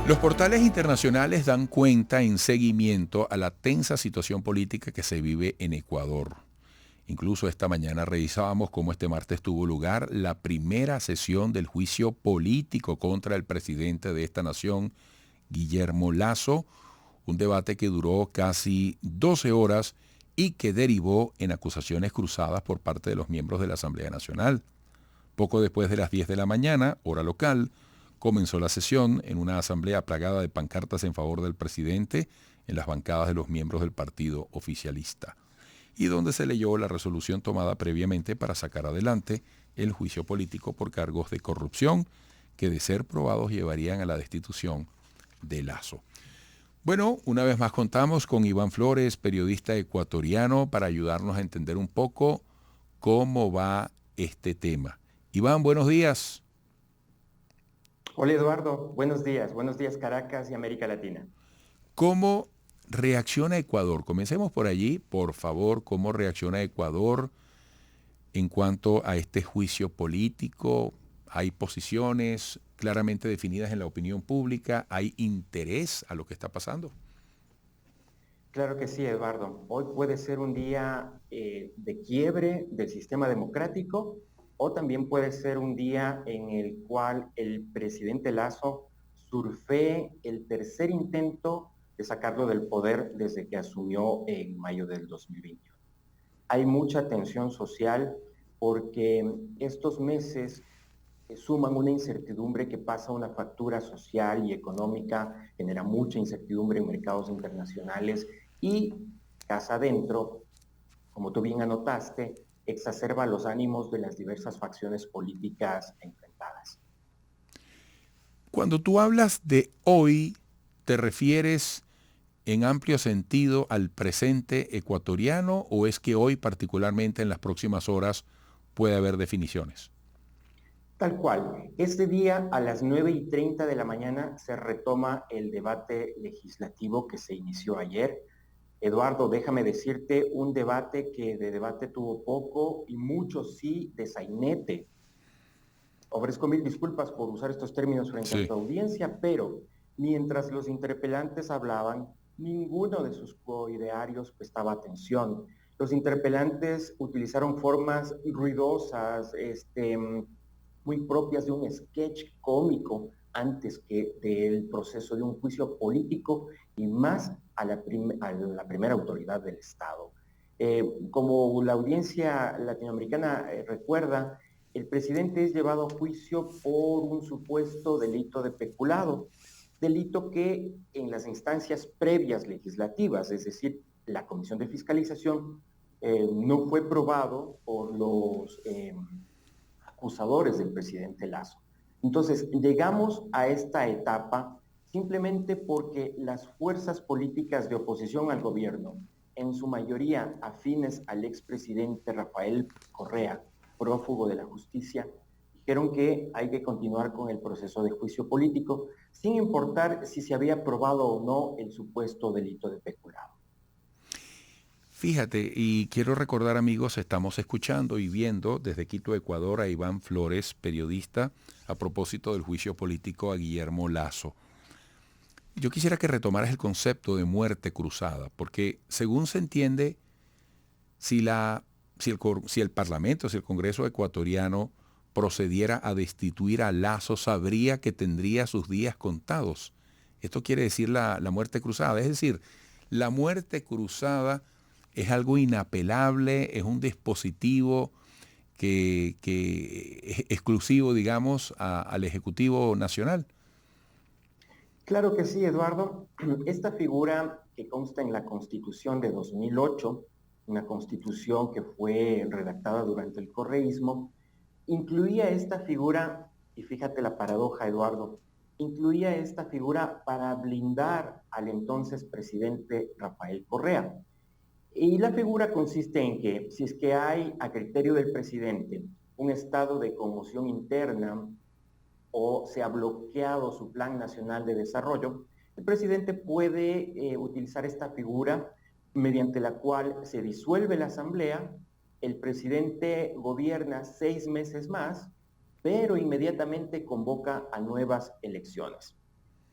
Los portales internacionales dan cuenta en seguimiento a la tensa situación política que se vive en Ecuador. Incluso esta mañana revisábamos cómo este martes tuvo lugar la primera sesión del juicio político contra el presidente de esta nación, Guillermo Lasso, un debate que duró casi 12 horas y que derivó en acusaciones cruzadas por parte de los miembros de la Asamblea Nacional. Poco después de las 10 de la mañana, hora local, comenzó la sesión en una asamblea plagada de pancartas en favor del presidente en las bancadas de los miembros del partido oficialista, y donde se leyó la resolución tomada previamente para sacar adelante el juicio político por cargos de corrupción que, de ser probados, llevarían a la destitución de Lasso. Bueno, una vez más contamos con Iván Flores, periodista ecuatoriano, para ayudarnos a entender un poco cómo va este tema. Iván, buenos días. Hola Eduardo, buenos días Caracas y América Latina. ¿Cómo reacciona Ecuador? Comencemos por allí, por favor. ¿Cómo reacciona Ecuador en cuanto a este juicio político? ¿Hay posiciones claramente definidas en la opinión pública? ¿Hay interés a lo que está pasando? Claro que sí, Eduardo. Hoy puede ser un día de quiebre del sistema democrático o también puede ser un día en el cual el presidente Lasso surfee el tercer intento de sacarlo del poder desde que asumió en mayo del 2021. Hay mucha tensión social porque estos meses suman una incertidumbre que pasa una factura social y económica, genera mucha incertidumbre en mercados internacionales y casa adentro, como tú bien anotaste, exacerba los ánimos de las diversas facciones políticas enfrentadas. Cuando tú hablas de hoy, ¿te refieres en amplio sentido al presente ecuatoriano o es que hoy, particularmente en las próximas horas, puede haber definiciones? Tal cual, este día a las 9:30 de la mañana se retoma el debate legislativo que se inició ayer. Eduardo, déjame decirte, un debate que de debate tuvo poco y mucho sí de sainete. Ofrezco mil disculpas por usar estos términos frente a Sí. tu audiencia, pero mientras los interpelantes hablaban, ninguno de sus coidearios prestaba atención. Los interpelantes utilizaron formas ruidosas, muy propias de un sketch cómico antes que del proceso de un juicio político y más a la primera autoridad del Estado. Como la audiencia latinoamericana recuerda, el presidente es llevado a juicio por un supuesto delito de peculado, delito que en las instancias previas legislativas, es decir, la Comisión de Fiscalización, no fue probado por los acusadores del presidente Lasso. Entonces, llegamos a esta etapa simplemente porque las fuerzas políticas de oposición al gobierno, en su mayoría afines al expresidente Rafael Correa, prófugo de la justicia, dijeron que hay que continuar con el proceso de juicio político, sin importar si se había probado o no el supuesto delito de peculado. Fíjate, y quiero recordar, amigos, estamos escuchando y viendo desde Quito, Ecuador, a Iván Flores, periodista, a propósito del juicio político a Guillermo Lasso. Yo quisiera que retomaras el concepto de muerte cruzada, porque según se entiende, si el Parlamento, si el Congreso ecuatoriano procediera a destituir a Lasso, sabría que tendría sus días contados. Esto quiere decir la muerte cruzada. Es decir, la muerte cruzada es algo inapelable, es un dispositivo que es exclusivo, digamos, al Ejecutivo Nacional. Claro que sí, Eduardo. Esta figura que consta en la Constitución de 2008, una constitución que fue redactada durante el correísmo, incluía esta figura, y fíjate la paradoja, Eduardo, incluía esta figura para blindar al entonces presidente Rafael Correa. Y la figura consiste en que si es que hay a criterio del presidente un estado de conmoción interna o se ha bloqueado su plan nacional de desarrollo, el presidente puede utilizar esta figura mediante la cual se disuelve la asamblea, el presidente gobierna 6 meses más, pero inmediatamente convoca a nuevas elecciones.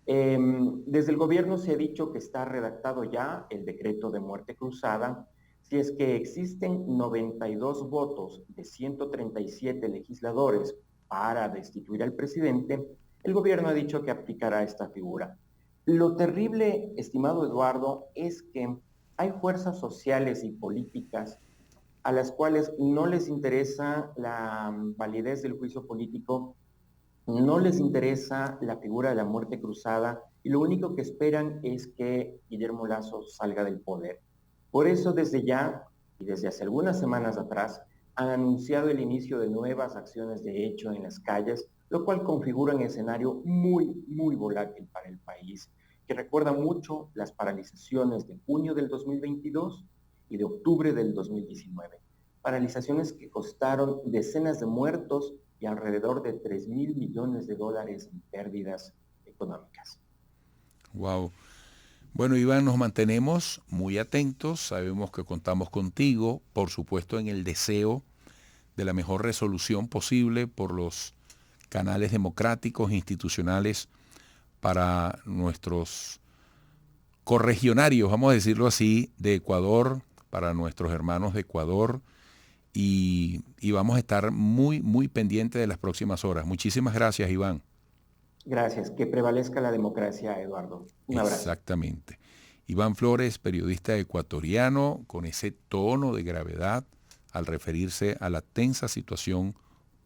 Desde el gobierno se ha dicho que está redactado ya el decreto de muerte cruzada. Si es que existen 92 votos de 137 legisladores para destituir al presidente, el gobierno ha dicho que aplicará esta figura. Lo terrible, estimado Eduardo, es que hay fuerzas sociales y políticas a las cuales no les interesa la validez del juicio político, no les interesa la figura de la muerte cruzada y lo único que esperan es que Guillermo Lasso salga del poder. Por eso desde ya y desde hace algunas semanas atrás han anunciado el inicio de nuevas acciones de hecho en las calles, lo cual configura un escenario muy volátil para el país, que recuerda mucho las paralizaciones de junio del 2022 y de octubre del 2019. Paralizaciones que costaron decenas de muertos y alrededor de 3.000 millones de dólares en pérdidas económicas. Wow. Bueno, Iván, nos mantenemos muy atentos. Sabemos que contamos contigo, por supuesto, en el deseo de la mejor resolución posible por los canales democráticos e institucionales para nuestros corregionarios, vamos a decirlo así, de Ecuador, para nuestros hermanos de Ecuador, y vamos a estar muy pendientes de las próximas horas. Muchísimas gracias, Iván. Gracias. Que prevalezca la democracia, Eduardo. Un abrazo. Exactamente. Iván Flores, periodista ecuatoriano, con ese tono de gravedad al referirse a la tensa situación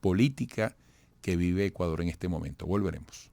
política que vive Ecuador en este momento. Volveremos.